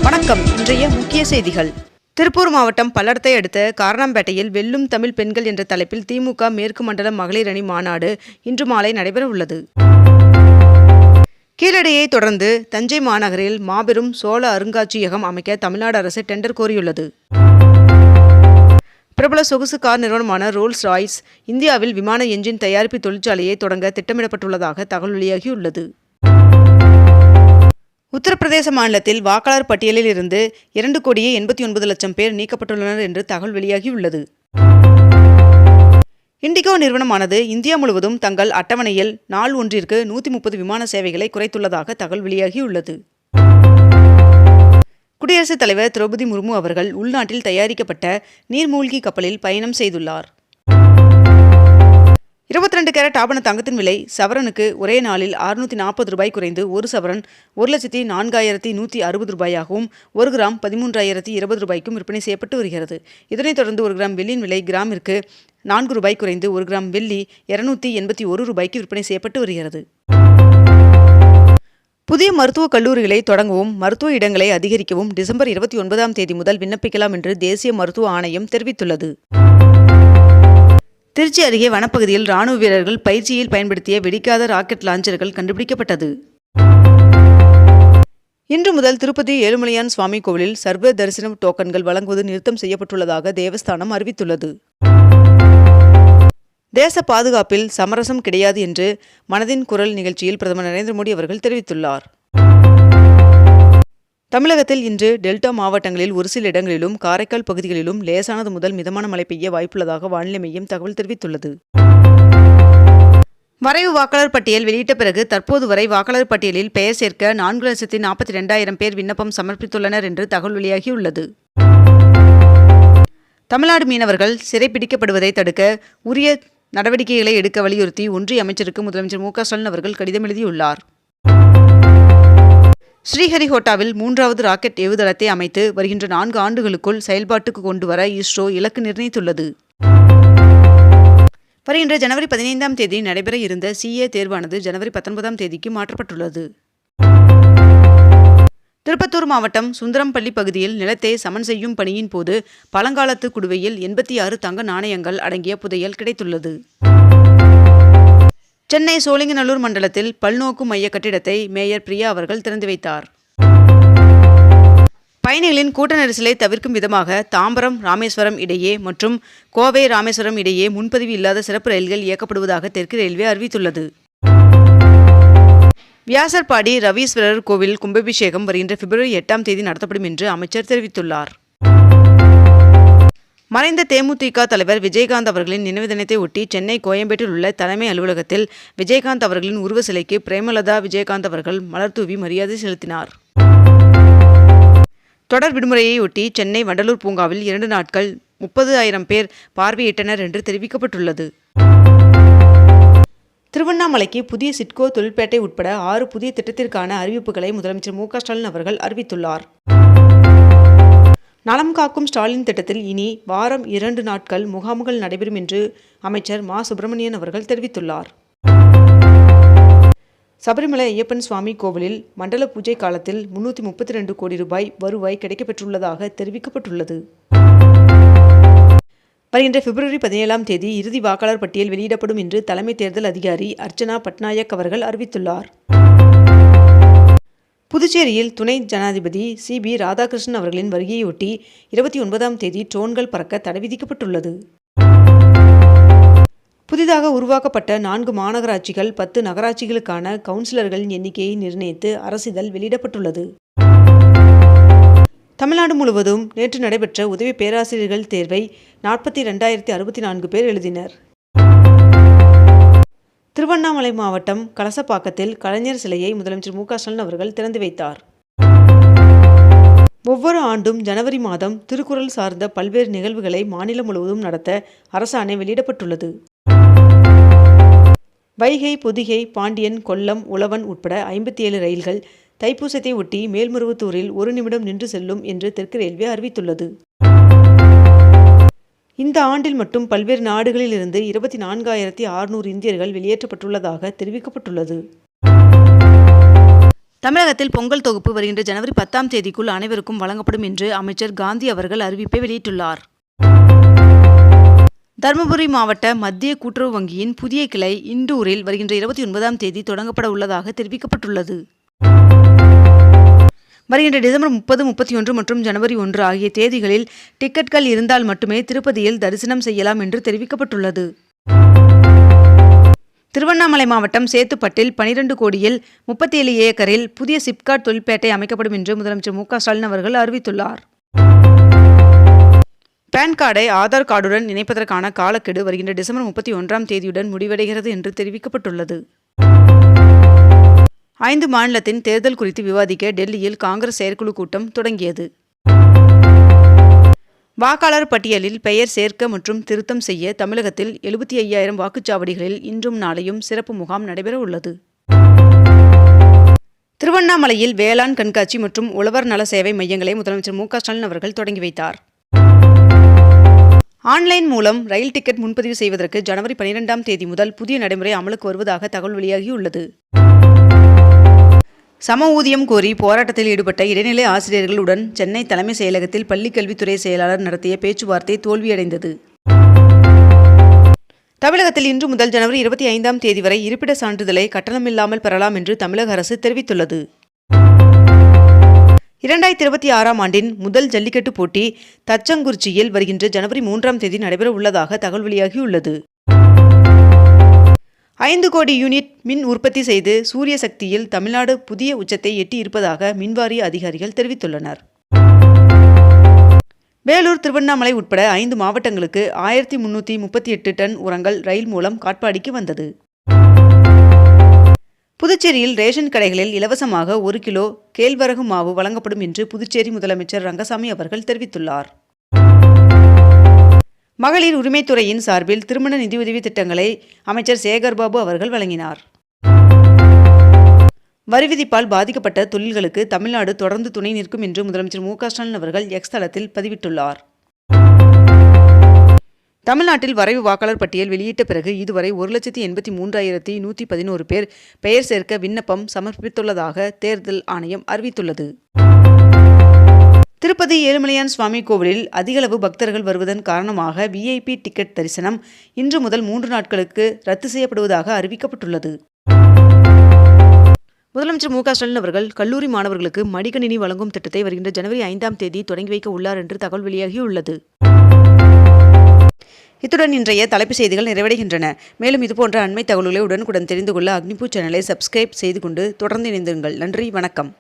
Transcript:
வணக்கம். இன்றைய முக்கிய செய்திகள். திருப்பூர் மாவட்டம் பல்லடத்தை அடுத்த காரணம்பேட்டையில் வெல்லும் தமிழ் பெண்கள் என்ற தலைப்பில் திமுக மேற்கு மண்டல மகளிர் அணி மாநாடு இன்று மாலை நடைபெற உள்ளது. கீழடியை தொடர்ந்து தஞ்சை மாநகரில் மாபெரும் சோழ அருங்காட்சியகம் அமைக்க தமிழ்நாடு அரசு டெண்டர் கோரியுள்ளது. பிரபல சொகுசு கார் நிறுவனமான ரோல்ஸ் ராய்ஸ் இந்தியாவில் விமான என்ஜின் தயாரிப்பு தொழிற்சாலையை தொடங்க திட்டமிடப்பட்டுள்ளதாக தகவல் வெளியாகியுள்ளது. உத்தரப்பிரதேச மாநிலத்தில் வாக்காளர் பட்டியலில் இருந்து 2,89,00,000 பேர் நீக்கப்பட்டுள்ளனர் என்று தகவல் வெளியாகியுள்ளது. இண்டிகோ நிறுவனமானது இந்தியா முழுவதும் தங்கள் அட்டவணையில் நாள் ஒன்றிற்கு 130 விமான சேவைகளை குறைத்துள்ளதாக தகவல் வெளியாகியுள்ளது. குடியரசுத் தலைவர் திரௌபதி முர்மு அவர்கள் உள்நாட்டில் தயாரிக்கப்பட்ட நீர்மூழ்கி கப்பலில் பயணம் செய்துள்ளார். 22 கேரட் ஆபண தங்கத்தின் விலை சவரனுக்கு ஒரே நாளில் 640 ரூபாய் குறைந்து ஒரு சவரன் 1,04,160 ரூபாயாகவும் 1 கிராம் 13,020 ரூபாய்க்கும் விற்பனை செய்யப்பட்டு வருகிறது. இதனைத் தொடர்ந்து 1 கிராம் வெள்ளியின் விலை கிராமிற்கு 4 ரூபாய் குறைந்து 1 கிராம் வெள்ளி 281 ரூபாய்க்கு விற்பனை செய்யப்பட்டு வருகிறது. புதிய மருத்துவக் கல்லூரிகளை தொடங்கவும் மருத்துவ இடங்களை அதிகரிக்கவும் டிசம்பர் 29ஆம் தேதி முதல் விண்ணப்பிக்கலாம் என்று தேசிய மருத்துவ ஆணையம் தெரிவித்துள்ளது. திருச்சி அருகே வனப்பகுதியில் ராணுவ வீரர்கள் பயிற்சியில் பயன்படுத்திய வெடிக்காத ராக்கெட் லாஞ்சர்கள் கண்டுபிடிக்கப்பட்டது. இன்று முதல் திருப்பதி ஏழுமலையான் சுவாமி கோவிலில் சர்வ தரிசன டோக்கன்கள் வழங்குவது நிறுத்தம் செய்யப்பட்டுள்ளதாக தேவஸ்தானம் அறிவித்துள்ளது. தேச பாதுகாப்பில் சமரசம் கிடையாது என்று மனதின் குரல் நிகழ்ச்சியில் பிரதமர் நரேந்திர மோடி அவர்கள் தெரிவித்துள்ளார். தமிழகத்தில் இன்று டெல்டா மாவட்டங்களில் ஒரு சில இடங்களிலும் காரைக்கால் பகுதிகளிலும் லேசானது முதல் மிதமான மழை பெய்ய வாய்ப்புள்ளதாக வானிலை மையம் தகவல் தெரிவித்துள்ளது. வரைவு வாக்காளர் பட்டியல் வெளியிட்ட பிறகு தற்போது வரை வாக்காளர் பட்டியலில் பெயர் சேர்க்க 4,42,000 பேர் விண்ணப்பம் சமர்ப்பித்துள்ளனர் என்று தகவல் வெளியாகியுள்ளது. தமிழ்நாடு மீனவர்கள் சிறைப்பிடிக்கப்படுவதை தடுக்க உரிய நடவடிக்கைகளை எடுக்க வலியுறுத்தி ஒன்றிய அமைச்சருக்கு முதலமைச்சர் மு க ஸ்டாலின் அவர்கள் கடிதம் எழுதியுள்ளார். ஸ்ரீஹரிகோட்டாவில் 3வது ராக்கெட் ஏவுதளத்தை அமைத்து வருகின்ற 4 ஆண்டுகளுக்குள் செயல்பாட்டுக்கு கொண்டு வர இஸ்ரோ இலக்கு நிர்ணயித்துள்ளது. வருகின்ற ஜனவரி 15ஆம் தேதி நடைபெற இருந்த CA தேர்வானது ஜனவரி 19ஆம் தேதிக்கு மாற்றப்பட்டுள்ளது. திருப்பத்தூர் மாவட்டம் சுந்தரம்பள்ளி பகுதியில் நிலத்தை சமன் செய்யும் பணியின் போது பழங்காலத்து குடுவையில் 86 தங்க நாணயங்கள் அடங்கிய புதையல் கிடைத்துள்ளது. சென்னை சோழிங்கநல்லூர் மண்டலத்தில் பல்நோக்கு மைய கட்டிடத்தை மேயர் பிரியா அவர்கள் திறந்து வைத்தார். பயணிகளின் கூட்ட நெரிசலை தவிர்க்கும் விதமாக தாம்பரம் ராமேஸ்வரம் இடையே மற்றும் கோவை ராமேஸ்வரம் இடையே முன்பதிவு இல்லாத சிறப்பு ரயில்கள் இயக்கப்படுவதாக தெற்கு ரயில்வே அறிவித்துள்ளது. வியாசர்பாடி ரவீஸ்வரர் கோவில் கும்பாபிஷேகம் வருகின்ற பிப்ரவரி 8ஆம் தேதி நடத்தப்படும் என்று அமைச்சர் தெரிவித்துள்ளார். மறைந்த தேமுதிக தலைவர் விஜயகாந்த் அவர்களின் நினைவு தினத்தை ஒட்டி சென்னை கோயம்பேட்டில் உள்ள தலைமை அலுவலகத்தில் விஜயகாந்த் அவர்களின் உருவ சிலைக்கு பிரேமலதா விஜயகாந்த் அவர்கள் மலர் தூவி மரியாதை செலுத்தினார். தொடர் விடுமுறையை ஒட்டி சென்னை வண்டலூர் பூங்காவில் 2 நாட்கள் 30,000 பேர் பார்வையிட்டனர் என்று தெரிவிக்கப்பட்டுள்ளது. திருவண்ணாமலைக்கு புதிய சிட்கோ தொழிற்பேட்டை உட்பட 6 புதிய திட்டத்திற்கான அறிவிப்புகளை முதலமைச்சர் மு க ஸ்டாலின் அவர்கள் அறிவித்துள்ளார். நலம் காக்கும் ஸ்டாலின் திட்டத்தில் இனி வாரம் 2 நாட்கள் முகாம்கள் நடைபெறும் என்று அமைச்சர் மா சுப்பிரமணியன் அவர்கள் தெரிவித்துள்ளார். சபரிமலை ஐயப்பன் சுவாமி கோவிலில் மண்டல பூஜை காலத்தில் 332 கோடி ரூபாய் வருவாய் கிடைக்கப்பெற்றுள்ளதாக தெரிவிக்கப்பட்டுள்ளது. வருகின்ற பிப்ரவரி 17ஆம் தேதி இறுதி வாக்காளர் பட்டியல் வெளியிடப்படும் என்று தலைமை தேர்தல் அதிகாரி அர்ச்சனா பட்நாயக் அவர்கள் அறிவித்துள்ளார். புதுச்சேரியில் துணை ஜனாதிபதி CB ராதாகிருஷ்ணன் அவர்களின் வருகையொட்டி 29ஆம் தேதி ட்ரோன்கள் பறக்க தடை விதிக்கப்பட்டுள்ளது. புதிதாக உருவாக்கப்பட்ட 4 மாநகராட்சிகள் 10 நகராட்சிகளுக்கான கவுன்சிலர்களின் எண்ணிக்கையை நிர்ணயித்து அரசிதழ் வெளியிடப்பட்டுள்ளது. தமிழ்நாடு முழுவதும் நேற்று நடைபெற்ற உதவி பேராசிரியர்கள் தேர்வை 42,064 பேர் எழுதினர். திருவண்ணாமலை மாவட்டம் கலசப்பாக்கத்தில் கலைஞர் சிலையை முதலமைச்சர் மு க ஸ்டாலின் அவர்கள் திறந்து வைத்தார். ஒவ்வொரு ஆண்டும் ஜனவரி மாதம் திருக்குறள் சார்ந்த பல்வேறு நிகழ்வுகளை மாநிலம் முழுவதும் நடத்த அரசாணை வெளியிடப்பட்டுள்ளது. வைகை, பொதிகை, பாண்டியன், கொல்லம், உழவன் உட்பட 57 ரயில்கள் தைப்பூசத்தை ஒட்டி மேல்மருவத்தூரில் 1 நிமிடம் நின்று செல்லும் என்று தெற்கு ரயில்வே அறிவித்துள்ளது. இந்த ஆண்டில் மட்டும் பல்வேறு நாடுகளில் இருந்து 24,600 இந்தியர்கள் வெளியேற்றப்பட்டுள்ளதாக தெரிவிக்கப்பட்டுள்ளது. தமிழகத்தில் பொங்கல் தொகுப்பு வருகின்ற ஜனவரி 10ஆம் தேதிக்குள் அனைவருக்கும் வழங்கப்படும் என்று அமைச்சர் காந்தி அவர்கள் அறிவிப்பை வெளியிட்டுள்ளார். தருமபுரி மாவட்ட மத்திய கூட்டுறவு வங்கியின் புதிய கிளை இண்டூரில் வருகின்ற 29ஆம் தேதி தொடங்கப்பட உள்ளதாக தெரிவிக்கப்பட்டுள்ளது. வருகின்ற டிசம்பர் 30, 31 மற்றும் ஜனவரி 1 ஆகிய தேதிகளில் டிக்கெட்கள் இருந்தால் மட்டுமே திருப்பதியில் தரிசனம் செய்யலாம் என்று தெரிவிக்கப்பட்டுள்ளது. திருவண்ணாமலை மாவட்டம் சேத்துப்பட்டில் 12 கோடியில் 37 ஏக்கரில் புதிய சிப்காட் தொழிற்பேட்டை அமைக்கப்படும் என்று முதலமைச்சர் மு.க.ஸ்டாலின் அவர்கள் அறிவித்துள்ளார். பான் கார்டை ஆதார் கார்டுடன் இணைப்பதற்கான காலக்கெடு வருகின்ற டிசம்பர் 31ஆம் தேதியுடன் முடிவடைகிறது என்று தெரிவிக்கப்பட்டுள்ளது. 5 மாநிலத்தின் தேர்தல் குறித்து விவாதிக்க டெல்லியில் காங்கிரஸ் செயற்குழு கூட்டம் தொடங்கியது. வாக்காளர் பட்டியலில் பெயர் சேர்க்க மற்றும் திருத்தம் செய்ய தமிழகத்தில் 75,000 வாக்குச்சாவடிகளில் இன்றும் நாளையும் சிறப்பு முகாம் நடைபெற உள்ளது. திருவண்ணாமலையில் வேளாண் கண்காட்சி மற்றும் உழவர் நல சேவை மையங்களை முதலமைச்சர் மு.க.ஸ்டாலின் அவர்கள் தொடங்கி வைத்தார். ஆன்லைன் மூலம் ரயில் டிக்கெட் முன்பதிவு செய்வதற்கு ஜனவரி 12ஆம் தேதி முதல் புதிய நடைமுறை அமலுக்கு வருவதாக தகவல் வெளியாகியுள்ளது. சம ஊதியம் கோரி போராட்டத்தில் ஈடுபட்ட இடைநிலை ஆசிரியர்களுடன் சென்னை தலைமை செயலகத்தில் பள்ளிக்கல்வித்துறை செயலாளர் நடத்திய பேச்சுவார்த்தை தோல்வியடைந்தது. தமிழகத்தில் இன்று முதல் ஜனவரி 25ஆம் தேதி வரை இருப்பிட சான்றிதழை கட்டணமில்லாமல் பெறலாம் என்று தமிழக அரசு தெரிவித்துள்ளது. 2026ஆம் ஆண்டின் முதல் ஜல்லிக்கட்டு போட்டி தச்சங்குறிச்சியில் வருகின்ற ஜனவரி 3ஆம் தேதி நடைபெற உள்ளதாக தகவல் வெளியாகியுள்ளது. 5 கோடி யூனிட் மின் உற்பத்தி செய்து சூரிய சக்தியில் தமிழ்நாடு புதிய உச்சத்தை எட்டி இருப்பதாக மின்வாரிய அதிகாரிகள் தெரிவித்துள்ளனர். வேலூர், திருவண்ணாமலை உட்பட 5 மாவட்டங்களுக்கு 1338 டன் உரங்கள் ரயில் மூலம் காட்பாடிக்கு வந்தது. புதுச்சேரியில் ரேஷன் கடைகளில் இலவசமாக 1 கிலோ கேழ்வரகு மாவு வழங்கப்படும் என்று புதுச்சேரி முதலமைச்சர் ரங்கசாமி அவர்கள் தெரிவித்துள்ளார். மகளிர் உரிமைத்துறையின் சார்பில் திருமண நிதியுதவி திட்டங்களை அமைச்சர் சேகர்பாபு அவர்கள் வழங்கினார். வரி விதிப்பால் பாதிக்கப்பட்ட தொழில்களுக்கு தமிழ்நாடு தொடர்ந்து துணை நிற்கும் என்று முதலமைச்சர் மு.க.ஸ்டாலின் அவர்கள் எக்ஸ் தளத்தில் பதிவிட்டுள்ளார். தமிழ்நாட்டில் வரைவு வாக்காளர் பட்டியல் வெளியிட்ட பிறகு இதுவரை 1,83,111 பேர் பெயர் சேர்க்க விண்ணப்பம் சமர்ப்பித்துள்ளதாக தேர்தல் ஆணையம் அறிவித்துள்ளது. திருப்பதி ஏழுமலையான் சுவாமி கோவிலில் அதிகளவு பக்தர்கள் வருவதன் காரணமாக VIP டிக்கெட் தரிசனம் இன்று முதல் 3 நாட்களுக்கு ரத்து செய்யப்படுவதாக அறிவிக்கப்பட்டுள்ளது. முதலமைச்சர் மு.க.ஸ்டாலின் அவர்கள் கல்லூரி மாணவர்களுக்கு மடிக்கணினி வழங்கும் திட்டத்தை வருகின்ற ஜனவரி 5ஆம் தேதி தொடங்கி வைக்க உள்ளார் என்று தகவல் வெளியாகியுள்ளது. இத்துடன் இன்றைய தலைப்புச் செய்திகள் நிறைவடைகின்றன. மேலும் இதுபோன்ற அண்மை தகவல்களை உடனுக்குடன் தெரிந்து கொள்ள அக்னிபூ சேனலை சப்ஸ்கிரைப் செய்து கொண்டு தொடர்ந்து இணைந்திருங்கள். நன்றி, வணக்கம்.